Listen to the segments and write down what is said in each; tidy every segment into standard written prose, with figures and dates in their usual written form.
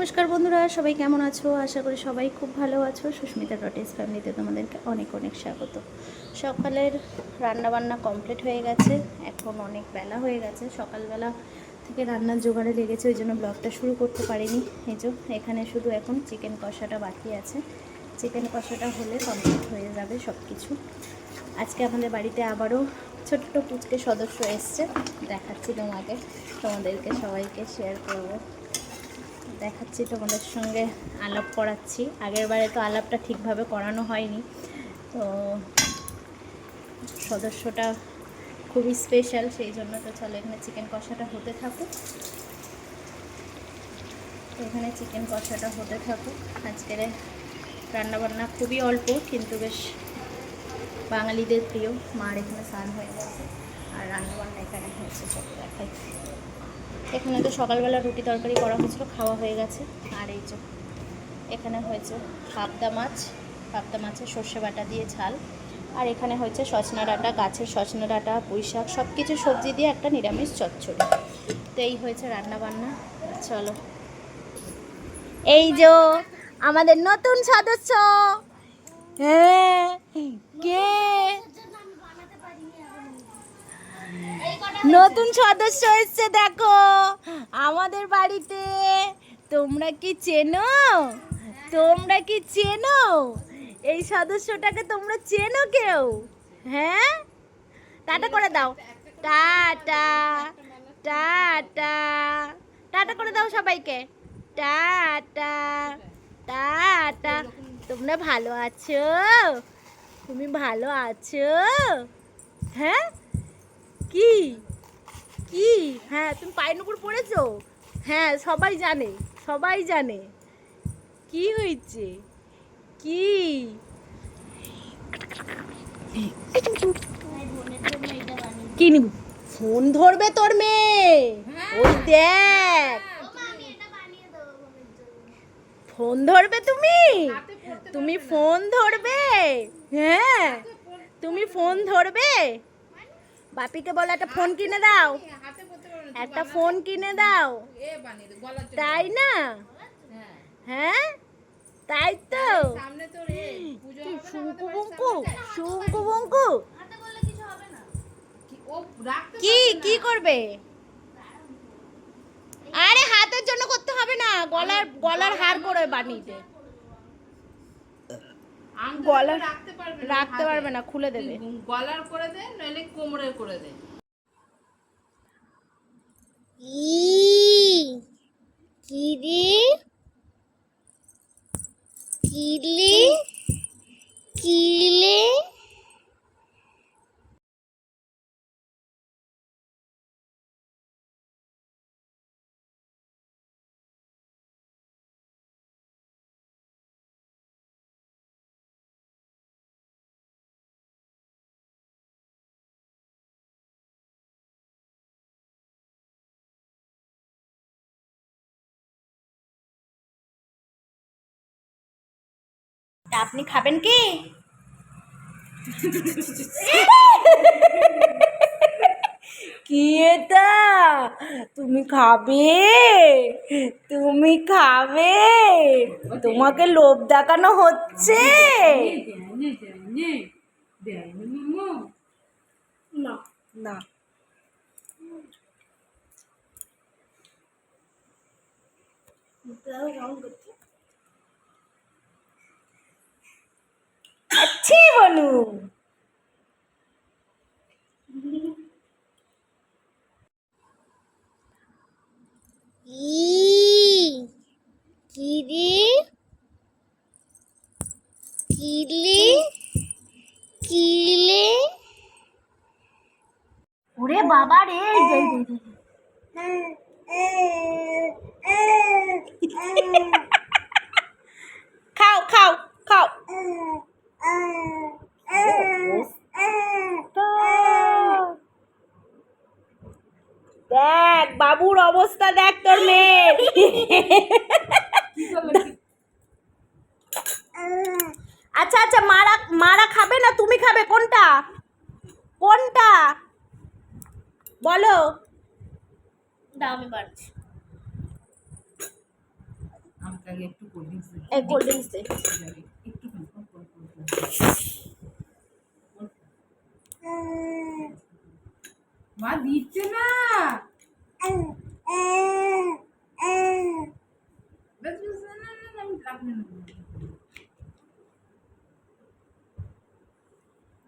নমস্কার বন্ধুরা, সবাই কেমন আছো? আশা করি সবাই খুব ভালো আছো। সুস্মিতা ডটেস ফ্যামিলিতে তোমাদেরকে অনেক অনেক স্বাগত। সকালের রান্নাবান্না কমপ্লিট হয়ে গেছে, এখন অনেক বেলা হয়ে গেছে। সকালবেলা থেকে রান্নার জোগাড়ে লেগেছে, ওই জন্য ব্লগটা শুরু করতে পারিনি। এই যে এখানে শুধু এখন চিকেন কষাটা বাকি আছে। চিকেন কষাটা হলে কমপ্লিট হয়ে যাবে সব কিছু। আজকে আমাদের বাড়িতে আবারও ছোট্ট পুচকে সদস্য এসছে, দেখাচ্ছি তোমাদেরকে সবাইকে শেয়ার করব, দেখাচ্ছি, তোমাদের সঙ্গে আলাপ করাচ্ছি। আগের বারে তো আলাপটা ঠিকভাবে করানো হয়নি, তো সদস্যটা খুবই স্পেশাল, সেই জন্য। তো চলো এখানে চিকেন কষাটা হতে থাকুক, এখানে চিকেন কষাটা হতে থাকুক। আজকের রান্নাবান্না খুবই অল্প, কিন্তু বেশ বাঙালিদের প্রিয়। মার এখানে স্নান হয়ে গেছে আর রান্নাবান্না এখানে হয়েছে, চলো দেখাই। এখানে তো সকালবেলা রুটি তরকারি করা হয়েছিল, খাওয়া হয়ে গেছে। আর এই যে এখানে হয়েছে পাবদা মাছের সর্ষে বাটা দিয়ে ঝাল। আর এখানে হয়েছে সজনা ডাঁটা, গাছের সজনা ডাঁটা, পুঁই শাক, সব কিছু সবজি দিয়ে একটা নিরামিষ চচ্চড়ি। তো এই হয়েছে রান্নাবান্না। চলো, এই যে আমাদের নতুন সদস্য। হ্যাঁ, কে নতুন সদস্য এসছে দেখো আমাদের বাড়িতে। তোমরা কি চেনো? তোমরা কি চেনো এই সদস্যটাকে? তোমরা চেনো কেউ? হ্যাঁ, টাটা করে দাও। টাটা, টাটা, টাটা করে দাও সবাইকে। Tata, tata. তোমরা ভালো আছো? তুমি ভালো আছো? হ্যাঁ, কি কি? হ্যাঁ, তুমি পায়ের নুপুর পড়েছো? হ্যাঁ, সবাই জানে, সবাই জানে। কি হয়েছে? কি কি নিব? ফোন ধরবে তোর মেয়ে? ওই দেখ, ফোন ধরবে তুমি? তুমি ফোন ধরবে? হ্যাঁ, তুমি ফোন ধরবে? বাপিকে বলো একটা ফোন কিনে দাও, একটা ফোন কিনে দাও। তাই না? হ্যাঁ, তাই তো। শুঙ্কু বঙ্কু, শুঙ্কু বঙ্কু কি কি করবে? আরে হাতের জন্য করতে হবে না, গলার গলার হার করে বানিয়ে দে। গলার রাখতে পারবে না, খুলে দেবে। গলার করে দে, নইলে কোমরের করে দে। কিরি কিলি কিলে। আপনি খাবেন কি? কি এটা? তুমি খাবে? তুমি খাবে? তোমাকে লোভ দেখানো হচ্ছে। না না, अच्छी बनू। কিরি কিলি কিলে। ওরে বাবা রে, খাও খাও খাও। দেখ বাবুর অবস্থা, দেখ তোর মেয়ে। আচ্ছা আচ্ছা, মারা মারা খাবে না তুমি খাবে? কোনটা কোনটা বলো? দাও আমি পারছি। আমাকে আগে একটু কোল্ড ড্রিঙ্কস দে। এই কোল্ড ড্রিঙ্কস দে। একটুখানি অল্প। মা দিচ্ছে না। বেশ, না, আমি রাখবো না।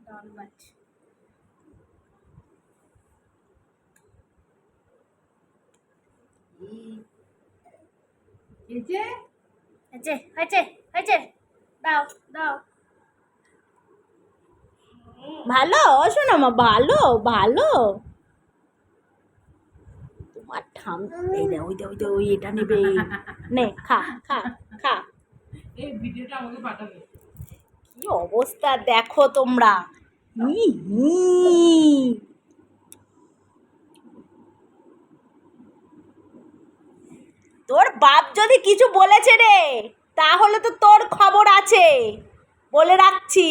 ডাল ভাত। এই যে হয়েছে দাও দাও। ভালো শোনো মা, ভালো ভালো। তোমার ঠাম এই দে, ওই এটা নেবে। নে খা খা খা। এই ভিডিওটা আমাকে পাঠাবে। কি অবস্থা দেখো তোমরা। তোর বাপ যদি কিছু বলেছে রে, তাহলে তো তোর খবর আছে, বলে রাখছি।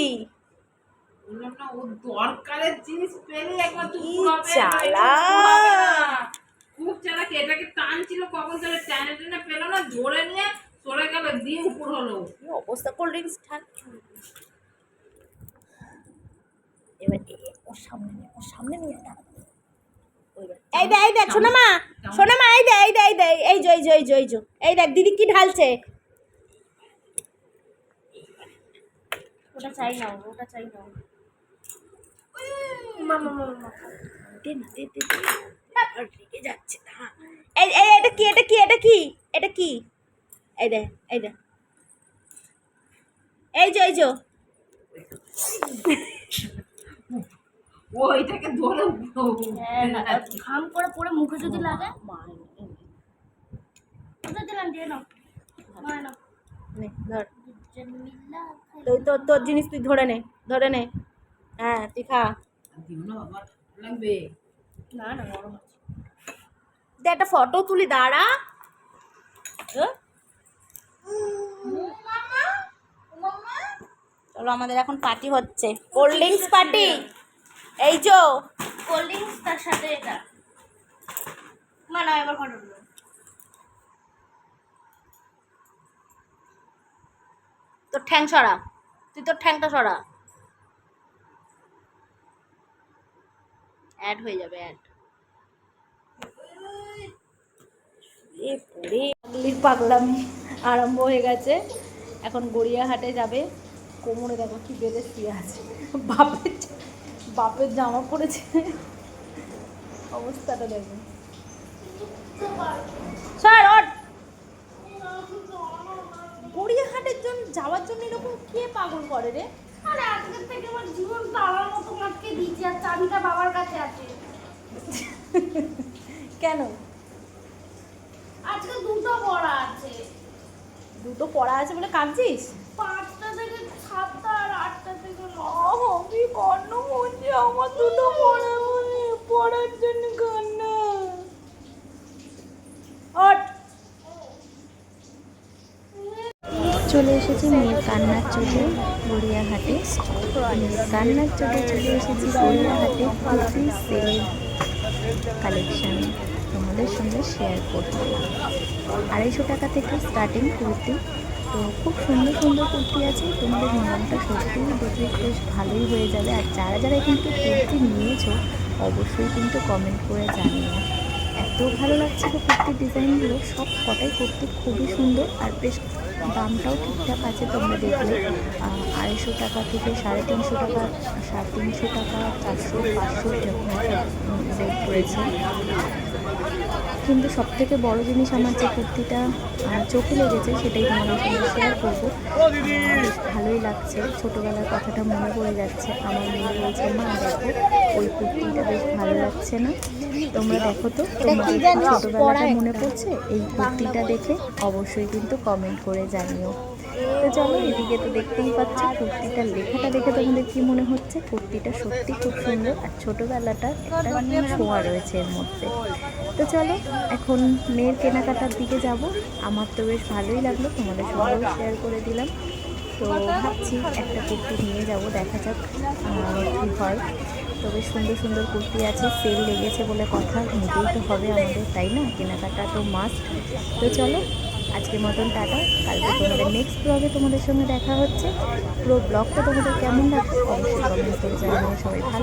বললাম না, ও দরকারের জিনিস পেলে একবার তুই কি পুরাবে, জ্বালা। খুব চালাক। এটাকে টানছিল কখন ধরে, টেনে টেনে পেলো না, ধরে নিয়ে সরে গেল, দিয়ে উপর হলো। কি অবস্থা। কোল্ড ড্রিঙ্কস ঠাক। এবার ওর সামনে নিয়ে দাঁড়া। এই দেখ শোনো মা, এই দেখ এই দেখ দিদি কি ঢালছে। ওটা চাই না। দে না, দে আর রেগে যাচ্ছে না। এই এটা কি এই দে এই যে ও এটাকে ধরে ঘাম করে পরে মুখে যদি লাগে। দিলাম দিয়ে নাও নে ধর। তোর জিনিস তুই ধরে নে। হ্যাঁ তুই খা। দিও না বাবা, লাগবে না গরম আছে। দে একটা ফটো তুলি, দাঁড়া। চলো আমাদের এখন পার্টি হচ্ছে, কোল্ড ড্রিঙ্কস পার্টি। এই যো কোল্ড ড্রিঙ্কস, তার সাথে এটা মানা। এবার ফটো তুলো। তোর ঠ্যাং সরা, তুই তোর ঠ্যাংটা সরা। অ্যাড হয়ে যাবে অ্যাড। পাগলামি আরম্ভ হয়ে গেছে। এখন গড়িয়াহাটে যাবে। কোমরে দেখো কি বেঁধে শুয়ে আছে। বাপের জামা পড়েছে, অবস্থাটা দেখো। স্যার ওঠ। গড়িয়াহাটের জন্য যাওয়ার জন্য এরকম কে পাগল করে রে? আরে আজকের থেকে আমার জীবন তালার মতো আটকে দিয়েছি, আর চাবিটা বাবার কাছে আছে। কেন? আজকে দুটো পড়া আছে। দুটো পড়া আছে বলে কাঁদছিস? 5টা থেকে 7টা আর 8টা থেকে 9টা। আমি কান্না করছি, আমার দুটো পড়ার জন্য কান্না। ওঠ। চলে এসেছি মেয়ের কান্নার চোটে গড়িয়াহাটে। মেয়ের কান্নার চোটে চলে এসেছি গড়িয়াহাটে কুর্তি সেলের কালেকশানে তোমাদের সঙ্গে শেয়ার করতে। 250 টাকা থেকে স্টার্টিং কুর্তি। তো খুব সুন্দর কুর্তি আছে, তোমাদের মনটা সত্যিই দেখে বেশ ভালোই হয়ে যাবে। আর যারা কিন্তু কুর্তি নিয়েছো অবশ্যই কিন্তু কমেন্ট করে জানিও। এত ভালো লাগছিল কুর্তির ডিজাইনগুলো, সব কটাই কুর্তি খুবই সুন্দর। আর বেশ দামটাও ঠিকঠাক আছে, তোমরা দেখলে 250 টাকা থেকে 350 টাকা, 350 টাকা, 400, 500 এরকম একটা রেট রয়েছে। কিন্তু সবথেকে বড় জিনিস আমার যে কুর্তিটা চোখে লেগেছে সেটাই তোমাদের সঙ্গে শেয়ার করবো। বেশ ভালোই লাগছে, ছোটোবেলার কথাটা মনে পড়ে যাচ্ছে। আমার মেয়ে বলছে, মা দেখো ওই কুর্তিটা বেশ ভালো লাগছে না? তোমরা দেখো তো, তোমাদের ছোটোবেলাটা মনে পড়ছে এই কুর্তিটা দেখে? অবশ্যই কিন্তু কমেন্ট করে জানিও। তো চলো, এদিকে তো দেখতেই পাচ্ছ কুর্তিটার লেখাটা দেখে তোমাদের কি মনে হচ্ছে? কুর্তিটা সত্যি খুব সুন্দর, আর ছোটোবেলাটা একটা ছোঁয়া রয়েছে এর মধ্যে। তো চলো এখন মেয়ের কেনাকাটার দিকে যাব। আমার তো বেশ ভালোই লাগলো, তোমাদের সঙ্গেও শেয়ার করে দিলাম। তো ভাবছি একটা কুর্তি নিয়ে যাব, দেখা যাক কী হয়। তো বেশ সুন্দর কুর্তি আছে, সেল লেগেছে বলে কথা, নিতেই তো হবে আমাদের, তাই না? কেনাকাটা তো মাস্ট। তো চলো আজকের মতন টাটা। কালকে তোমাদের নেক্সট ব্লগে তোমাদের সঙ্গে দেখা হচ্ছে। পুরো ব্লগটা তোমাদের কেমন লাগছে অবশ্যই কমেন্ট করে জানাবে। সবাই ভালো